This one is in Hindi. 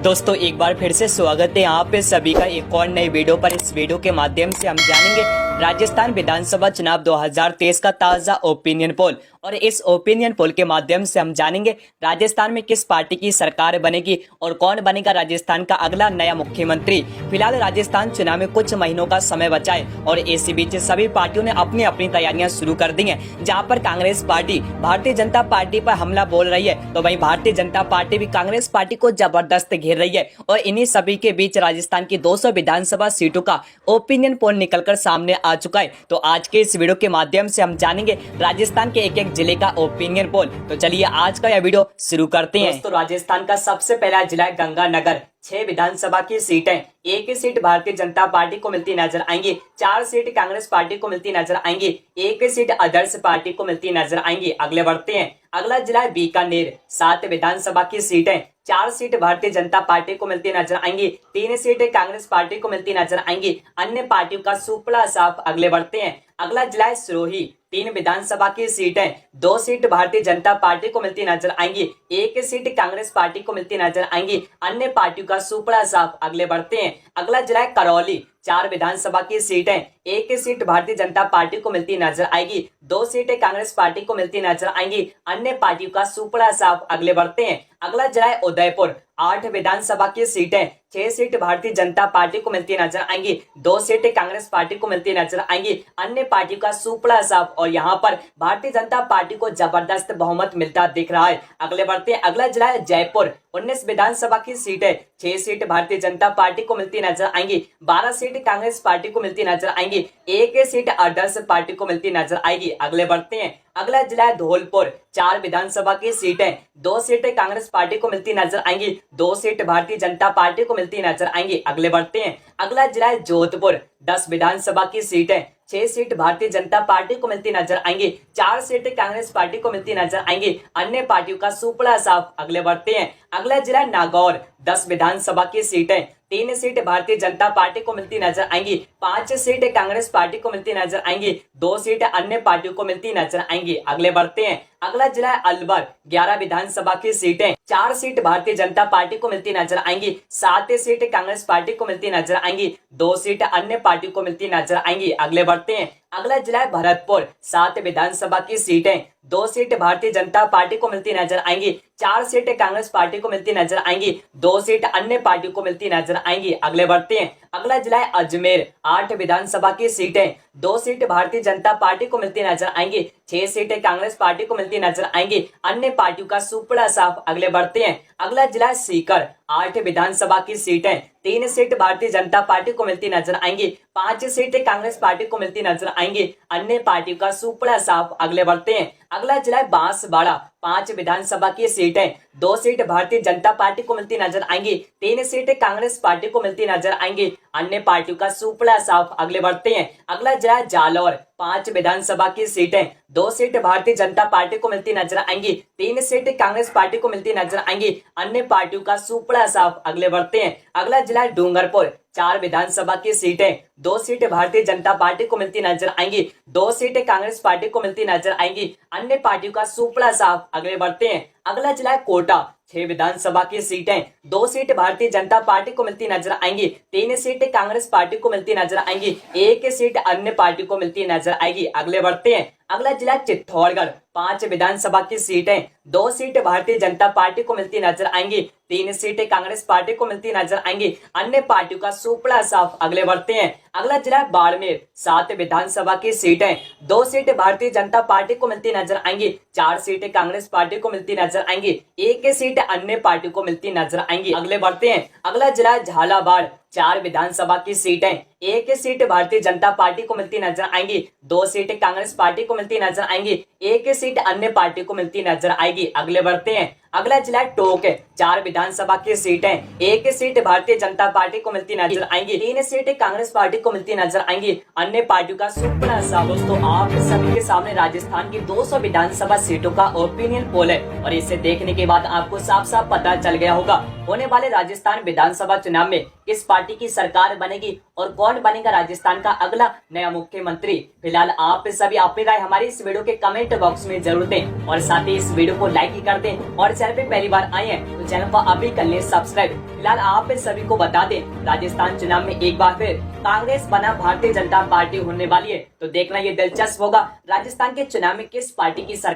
दोस्तों एक बार फिर से स्वागत है यहाँ पे सभी का एक और नई वीडियो पर। इस वीडियो के माध्यम से हम जानेंगे राजस्थान विधानसभा चुनाव 2023 का ताजा ओपिनियन पोल, और इस ओपिनियन पोल के माध्यम से हम जानेंगे राजस्थान में किस पार्टी की सरकार बनेगी और कौन बनेगा राजस्थान का अगला नया मुख्यमंत्री। फिलहाल राजस्थान चुनाव में कुछ महीनों का समय बचा है और इसी बीच सभी पार्टियों ने अपनी अपनी तैयारियां शुरू कर दी हैं। जहां पर कांग्रेस पार्टी भारतीय जनता पार्टी पर हमला बोल रही है, तो वहीं भारतीय जनता पार्टी भी कांग्रेस पार्टी को जबरदस्त घेर रही है। और इन्हीं सभी के बीच राजस्थान की 200 विधानसभा सीटों का ओपिनियन पोल निकलकर सामने आ चुका है। तो आज के इस वीडियो के माध्यम से हम जानेंगे राजस्थान के एक एक जिले का ओपिनियन पोल। तो चलिए आज का यह वीडियो शुरू करते हैं। दोस्तों राजस्थान का सबसे पहला जिला है गंगानगर। 6 विधानसभा की सीटें, एक ही सीट भारतीय जनता पार्टी को मिलती नजर आएंगी, 4 सीट कांग्रेस पार्टी को मिलती नजर आएंगी, एक सीट अदर्स पार्टी को मिलती नजर आएंगी। अगले बढ़ते हैं। अगला जिला है बीकानेर। 7 विधानसभा की सीटें, 4 सीट भारतीय जनता पार्टी को मिलती नजर आएंगी, 3 सीटें कांग्रेस पार्टी को मिलती नजर आएंगी, अन्य पार्टियों का सुपड़ा साफ। अगले बढ़ते हैं। अगला जिला है सिरोही। 3 विधानसभा की सीटें, 2 सीट भारतीय जनता पार्टी को मिलती नजर आएंगी, 1 सीट कांग्रेस पार्टी को मिलती नजर आएंगी, अन्य पार्टियों का सुपड़ा साफ। अगले बढ़ते हैं। अगला जिला है करौली। 4 विधानसभा की सीटें, 1 सीट भारतीय जनता पार्टी को मिलती नजर आएगी, 2 सीटें कांग्रेस पार्टी को मिलती नजर आएंगी, अन्य पार्टियों का सुपड़ा साफ। अगले बढ़ते हैं। अगला जिला है उदयपुर। 8 विधानसभा की सीटें, 6 सीट भारतीय जनता पार्टी को मिलती नजर आएंगी, 2 सीटें कांग्रेस पार्टी को मिलती नजर आएंगी, अन्य पार्टियों का सुपड़ा साफ। और यहाँ पर भारतीय जनता पार्टी को जबरदस्त बहुमत मिलता दिख रहा है। अगले बढ़ते हैं। अगला जिला है जयपुर। 19 विधानसभा की सीटें, 6 सीट भारतीय जनता पार्टी को मिलती नजर आएंगी, 12 सीट कांग्रेस पार्टी को मिलती नजर आएंगी, 1 सीट अदर्स पार्टी को मिलती नजर आएगी। अगले बढ़ते हैं। अगला जिला है धौलपुर। 4 विधानसभा की सीटें, 2 सीटें कांग्रेस पार्टी को मिलती नजर आएंगी, 2 सीट भारतीय जनता पार्टी को मिलती नजर आएंगी। अगले बढ़ते हैं। अगला जिला है जोधपुर। 10 विधानसभा की सीटें, 6 सीट भारतीय जनता पार्टी को मिलती नजर आएंगी, 4 सीटें कांग्रेस पार्टी को मिलती नजर आएंगी, अन्य पार्टियों का सुपड़ा साफ। अगले बढ़ते हैं। अगला जिला नागौर। 10 विधानसभा की सीटें, 3 सीट भारतीय जनता पार्टी को मिलती नजर आएंगी, 5 सीटें कांग्रेस पार्टी को मिलती नजर आएंगी, 2 सीटें अन्य पार्टियों को मिलती नजर आएंगी। अगले बढ़ते हैं। अगला जिला है अलवर। 11 विधानसभा की सीटें, 4 सीट भारतीय जनता पार्टी को मिलती नजर आएंगी, 7 सीट कांग्रेस पार्टी को मिलती नजर आएंगी, 2 सीट अन्य पार्टी को मिलती नजर आएंगी। अगले बढ़ते हैं। अगला जिला है भरतपुर। 7 विधानसभा की सीटें, 2 सीट भारतीय जनता पार्टी को मिलती नजर आएंगी, 4 सीट कांग्रेस पार्टी को मिलती नजर आएंगी, 2 सीट अन्य पार्टी को मिलती नजर आएंगी। अगले बढ़ते हैं। अगला जिला है अजमेर। 8 विधानसभा की सीटें, 2 सीट भारतीय जनता पार्टी को मिलती नजर आएंगी, 6 सीटें कांग्रेस पार्टी को मिलती नजर आएंगी, अन्य पार्टियों का सुपड़ा साफ। अगले बढ़ते हैं। अगला जिला है सीकर। 8 विधानसभा की सीटें, 3 सीट भारतीय जनता पार्टी को मिलती नजर आएंगी, 5 सीटें कांग्रेस पार्टी को मिलती नजर आएंगी, अन्य पार्टियों का सुपड़ा साफ। अगले बढ़ते हैं। अगला जिला है बांसवाड़ा। 5 विधानसभा की सीटें, 2 सीट भारतीय जनता पार्टी को मिलती नजर आएंगी, 3 सीटें कांग्रेस पार्टी को मिलती नजर आएंगी, अन्य पार्टियों का सुपड़ा साफ। अगले बढ़ते हैं। अगला जिला है जालौर। 5 विधानसभा की सीटें, 2 सीट भारतीय जनता पार्टी को मिलती नजर आएंगी, 3 सीट कांग्रेस पार्टी को मिलती नजर आएंगी, अन्य पार्टियों का सुपड़ा साफ। अगले बढ़ते हैं। अगला जिला है डूंगरपुर। 4 विधानसभा की सीटें, 2 सीट भारतीय जनता पार्टी को मिलती नजर आएंगी, 2 सीटें कांग्रेस पार्टी को मिलती नजर आएंगी, अन्य पार्टियों का सुपड़ा साफ। अगले बढ़ते हैं। अगला जिला है कोटा। 6 विधानसभा की सीटें, 2 सीट भारतीय जनता पार्टी को मिलती नजर आएंगी, 3 सीटें कांग्रेस पार्टी को मिलती नजर आएंगी, 1 सीट अन्य पार्टी को मिलती नजर आएगी। अगले बढ़ते हैं। अगला जिला चित्तौड़गढ़। 5 विधानसभा की सीटें, 2 सीट भारतीय जनता पार्टी को मिलती नजर आएंगी, 3 सीटें कांग्रेस पार्टी को मिलती नजर आएंगी, अन्य पार्टियों का सुपड़ा साफ। अगले बढ़ते हैं। अगला जिला बाड़मेर। 7 विधानसभा की सीटें, 2 सीट भारतीय जनता पार्टी को मिलती नजर आएंगी, 4 सीटें कांग्रेस पार्टी को मिलती नजर आएंगी, 1 सीट अन्य पार्टी को मिलती नजर आएंगी। अगले बढ़ते हैं। अगला जिला झालावाड़। 4 विधानसभा की सीटें, 1 सीट भारतीय जनता पार्टी को मिलती नजर आएंगी, 2 सीटें कांग्रेस पार्टी को मिलती नजर आएंगी, 1 सीट अन्य पार्टी को मिलती नजर आएगी। अगले बढ़ते हैं। अगला जिला टोंक। 4 विधानसभा की सीटें, 1 सीट भारतीय जनता पार्टी को मिलती नजर आएंगी, 3 सीटें कांग्रेस पार्टी को मिलती नजर आएंगी, अन्य पार्टियों का सुपड़ा साफ। दोस्तों आप सभी के सामने राजस्थान की 200 विधानसभा सीटों का ओपिनियन पोल है, और इसे देखने के बाद आपको साफ साफ पता चल गया होगा होने वाले राजस्थान विधानसभा चुनाव में किस पार्टी की सरकार बनेगी और कौन बनेगा राजस्थान का अगला नया मुख्यमंत्री। फिलहाल आप सभी अपनी राय हमारी इस वीडियो के कमेंट बॉक्स में जरूर दें और साथ ही इस वीडियो को लाइक ही कर दें और चैनल पे पहली बार आए हैं तो चैनल को अभी कर लें सब्सक्राइब। फिलहाल आप सभी को बता दें राजस्थान चुनाव में एक बार फिर कांग्रेस बना भारतीय जनता पार्टी होने वाली है, तो देखना ये दिलचस्प होगा राजस्थान के चुनाव में किस पार्टी की सरकार